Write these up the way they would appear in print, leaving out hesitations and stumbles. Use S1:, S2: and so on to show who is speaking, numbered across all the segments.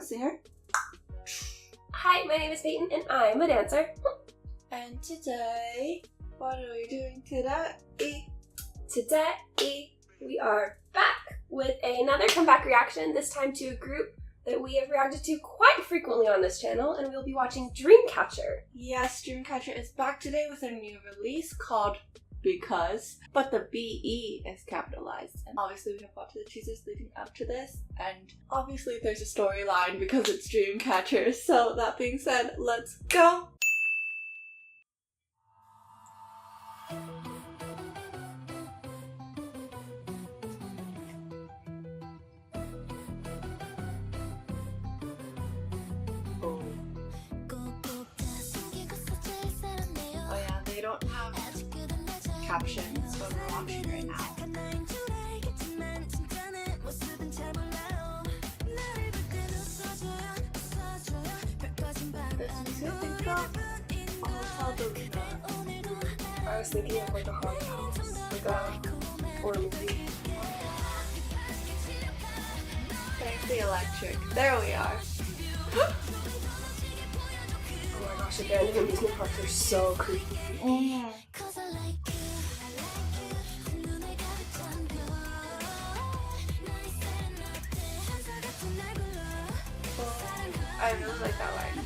S1: singer.
S2: Hi, my name is Peyton and I'm a dancer.
S1: And today, what are we doing today?
S2: Today, we are back with another comeback reaction, this time to a group that we have reacted to quite frequently on this channel, and we'll be watching Dreamcatcher.
S1: Yes, Dreamcatcher is back today with a new release called Because, but the BE is capitalized. And obviously we have watched the teasers leading up to this, and obviously there's a storyline because it's Dreamcatcher. So that being said, let's go! Oh yeah, they don't have captions when we're watching right now. This makes me think of Hotel Dorina.
S2: I was thinking of like a haunted house, like a horror movie.
S1: Thanks the electric. There we are.
S2: Oh my gosh, the abandoned amusement parks are so creepy.
S1: I really like that line.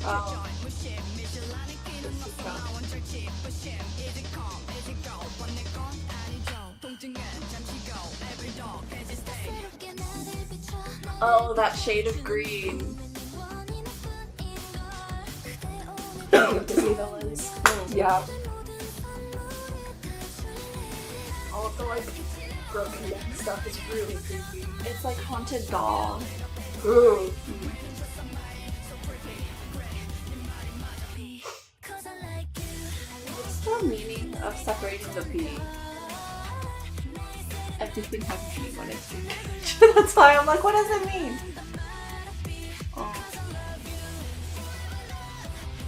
S1: Oh. Oh, that shade of green.
S2: Disney villains. Yeah. All of the like broken neck stuff is really creepy.
S1: It's like haunted doll.
S2: Ooh.
S1: What's the meaning of separating the P? Everything has meaning when it's Dreamcatcher. That's why I'm like, what does it mean? Oh.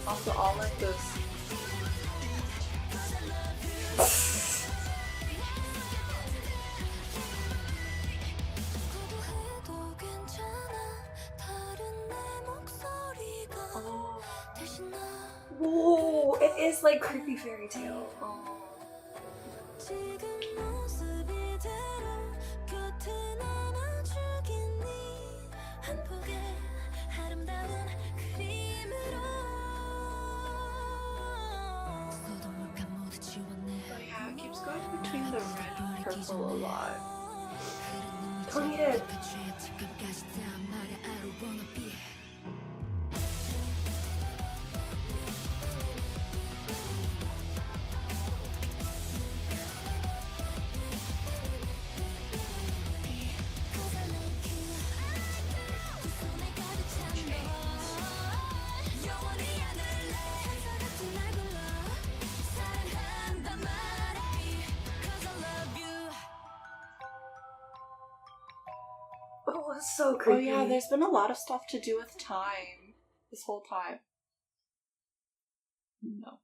S1: Also, all like this.
S2: Whoa, it is like creepy fairy tale.
S1: Oh. Oh yeah, it keeps going between the red and purple a lot.
S2: Don't eat it. Oh, it's so
S1: Oh
S2: creepy.
S1: yeah, there's been a lot of stuff to do with time this whole time. No.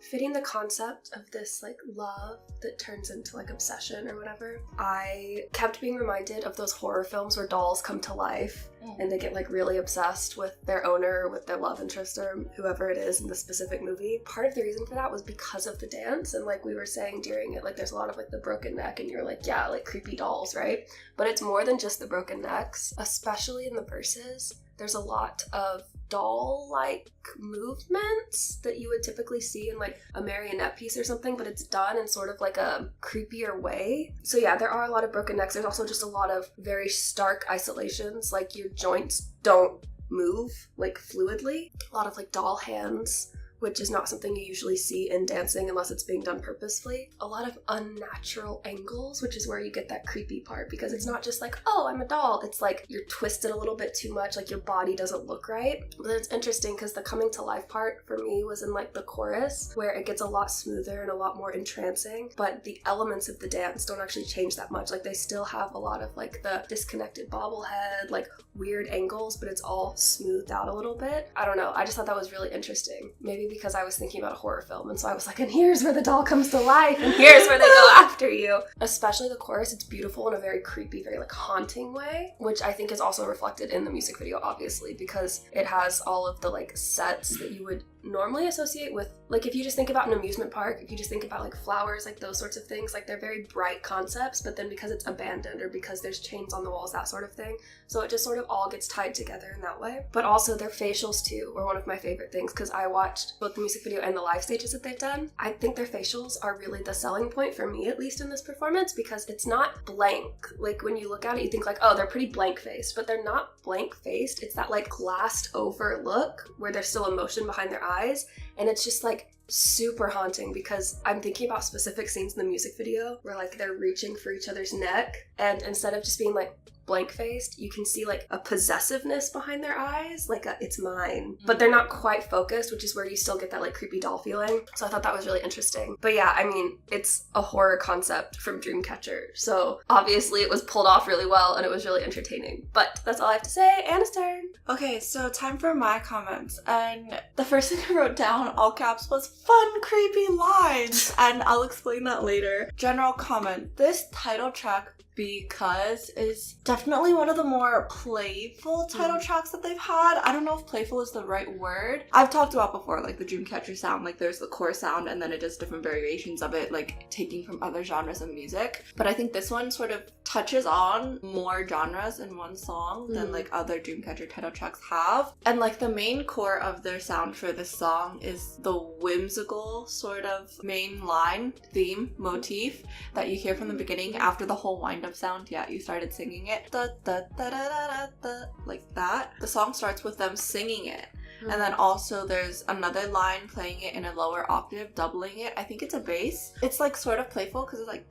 S2: Fitting the concept of this like love that turns into like obsession or whatever, I kept being reminded of those horror films where dolls come to life and they get like really obsessed with their owner, with their love interest or whoever it is in the specific movie. Part of the reason for that was because of the dance, and like we were saying during it, like there's a lot of like the broken neck and you're like, yeah, like creepy dolls, right? But it's more than just the broken necks, especially in the verses. There's a lot of doll-like movements that you would typically see in like a marionette piece or something, but it's done in sort of like a creepier way. So yeah, there are a lot of broken necks. There's also just a lot of very stark isolations, like your joints don't move like fluidly. A lot of like doll hands which is not something you usually see in dancing unless it's being done purposefully. A lot of unnatural angles, which is where you get that creepy part, because it's not just like, oh, I'm a doll. It's like you're twisted a little bit too much, like your body doesn't look right. But then it's interesting because the coming to life part for me was in like the chorus, where it gets a lot smoother and a lot more entrancing, but the elements of the dance don't actually change that much. Like they still have a lot of like the disconnected bobblehead, like weird angles, but it's all smoothed out a little bit. I don't know, I just thought that was really interesting. Maybe because I was thinking about a horror film, and so I was like, and here's where the doll comes to life, and here's where they go after you. Especially the chorus, it's beautiful in a very creepy, very like haunting way, which I think is also reflected in the music video, obviously, because it has all of the like sets that you would normally associate with, like if you just think about an amusement park, if you just think about like flowers, like those sorts of things, like they're very bright concepts, but then because it's abandoned or because there's chains on the walls, that sort of thing, so it just sort of all gets tied together in that way. But also their facials too were one of my favorite things, because I watched both the music video and the live stages that they've done. I think their facials are really the selling point for me, at least in this performance, because it's not blank. Like when you look at it, you think like, oh, they're pretty blank faced, but they're not blank faced. It's that like glassed over look where there's still emotion behind their eyes, and it's just like super haunting, because I'm thinking about specific scenes in the music video where like they're reaching for each other's neck, and instead of just being like blank-faced, you can see like a possessiveness behind their eyes, like it's mine, but they're not quite focused, which is where you still get that like creepy doll feeling. So I thought that was really interesting. But yeah, I mean, it's a horror concept from Dreamcatcher, so obviously it was pulled off really well and it was really entertaining. But that's all I have to say. Anna's turn.
S1: Okay, so time for my comments, and the first thing I wrote down, all caps, was fun, creepy lines, and I'll explain that later. General comment, this title track, Because, is definitely one of the more playful title tracks that they've had. I don't know if playful is the right word. I've talked about before, like the Dreamcatcher sound, like there's the core sound and then it does different variations of it, like taking from other genres of music. But I think this one sort of touches on more genres in one song than like other Dreamcatcher title tracks have. And like the main core of their sound for this song is the whimsical sort of main line, theme, motif that you hear from the beginning after the whole wind-up sound. Yeah, you started singing it. Da, da, da, da, da, da, like that. The song starts with them singing it. And then also there's another line playing it in a lower octave, doubling it. I think it's a bass. It's like sort of playful because it's like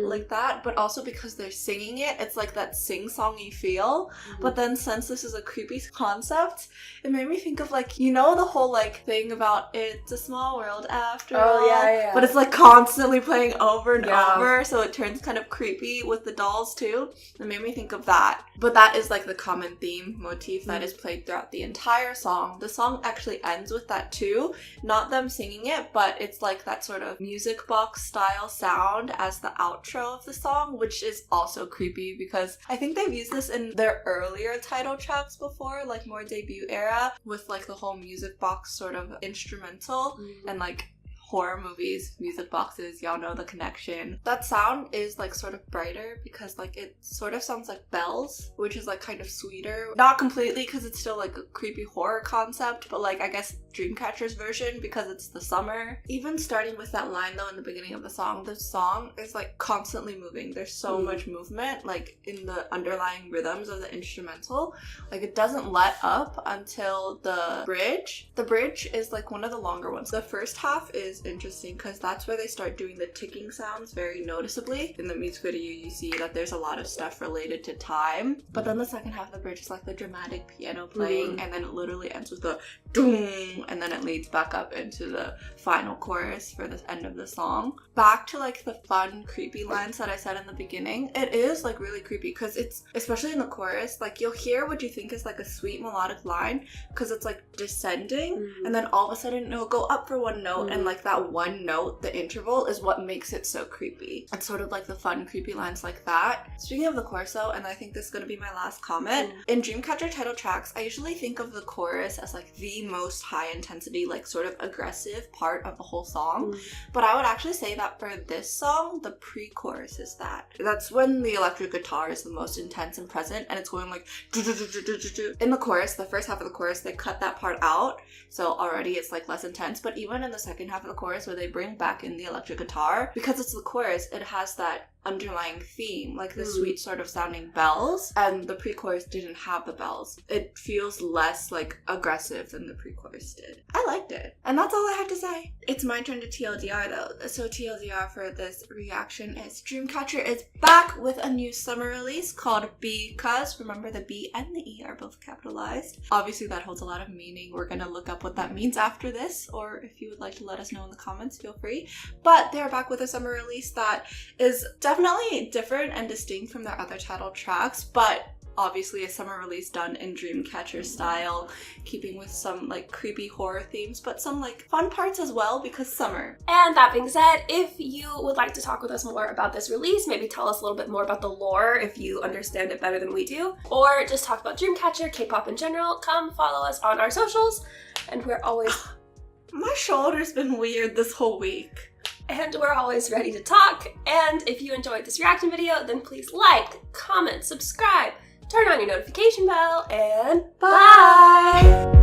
S1: like that, but also because they're singing it, it's like that sing-songy feel. But then since this is a creepy concept, it made me think of like, you know, the whole like thing about It's a Small World After All.
S2: Yeah.
S1: But it's like constantly playing over and over, so it turns kind of creepy with the dolls too. It made me think of that. But that is like the common theme motif that is played throughout the entire song. The song actually ends with that too. Not them singing it, but it's like that sort of music box style sound as the outro of the song, which is also creepy because I think they've used this in their earlier title tracks before, like more debut era, with like the whole music box sort of instrumental and like horror movies, music boxes, y'all know the connection. That sound is like sort of brighter because like it sort of sounds like bells, which is like kind of sweeter. Not completely because it's still like a creepy horror concept, but like I guess Dreamcatcher's version because it's the summer. Even starting with that line though in the beginning of the song is like constantly moving. There's so much movement like in the underlying rhythms of the instrumental. Like it doesn't let up until the bridge. The bridge is like one of the longer ones. The first half is interesting because that's where they start doing the ticking sounds very noticeably. In the music video you see that there's a lot of stuff related to time, but then the second half of the bridge is like the dramatic piano playing and then it literally ends with a doom and then it leads back up into the final chorus for the end of the song. Back to like the fun creepy lines that I said in the beginning, it is like really creepy because it's, especially in the chorus, like you'll hear what you think is like a sweet melodic line because it's like descending and then all of a sudden it'll go up for one note and like that one note, the interval, is what makes it so creepy. It's sort of like the fun creepy lines like that. Speaking of the chorus though, and I think this is going to be my last comment, in Dreamcatcher title tracks I usually think of the chorus as like the most high intensity, like sort of aggressive part of the whole song, but I would actually say that for this song the pre-chorus is that's when the electric guitar is the most intense and present and it's going like in the chorus. The first half of the chorus they cut that part out, so already it's like less intense, but even in the second half of the chorus where they bring back in the electric guitar, because it's the chorus, it has that underlying theme, like the sweet sort of sounding bells, and the pre-chorus didn't have the bells. It feels less like aggressive than the pre-chorus did. I liked it. And that's all I have to say. It's my turn to TLDR though. So TLDR for this reaction is Dreamcatcher is back with a new summer release called Because. Remember, the B and the E are both capitalized. Obviously that holds a lot of meaning. We're gonna look up what that means after this, or if you would like to let us know in the comments, feel free. But they're back with a summer release that is definitely different and distinct from their other title tracks, but obviously a summer release done in Dreamcatcher style, keeping with some like creepy horror themes, but some like fun parts as well because summer.
S2: And that being said, if you would like to talk with us more about this release, maybe tell us a little bit more about the lore if you understand it better than we do, or just talk about Dreamcatcher, K-pop in general, come follow us on our socials, and we're always...
S1: My shoulder's been weird this whole week.
S2: And we're always ready to talk. And if you enjoyed this reaction video, then please like, comment, subscribe, turn on your notification bell, and bye!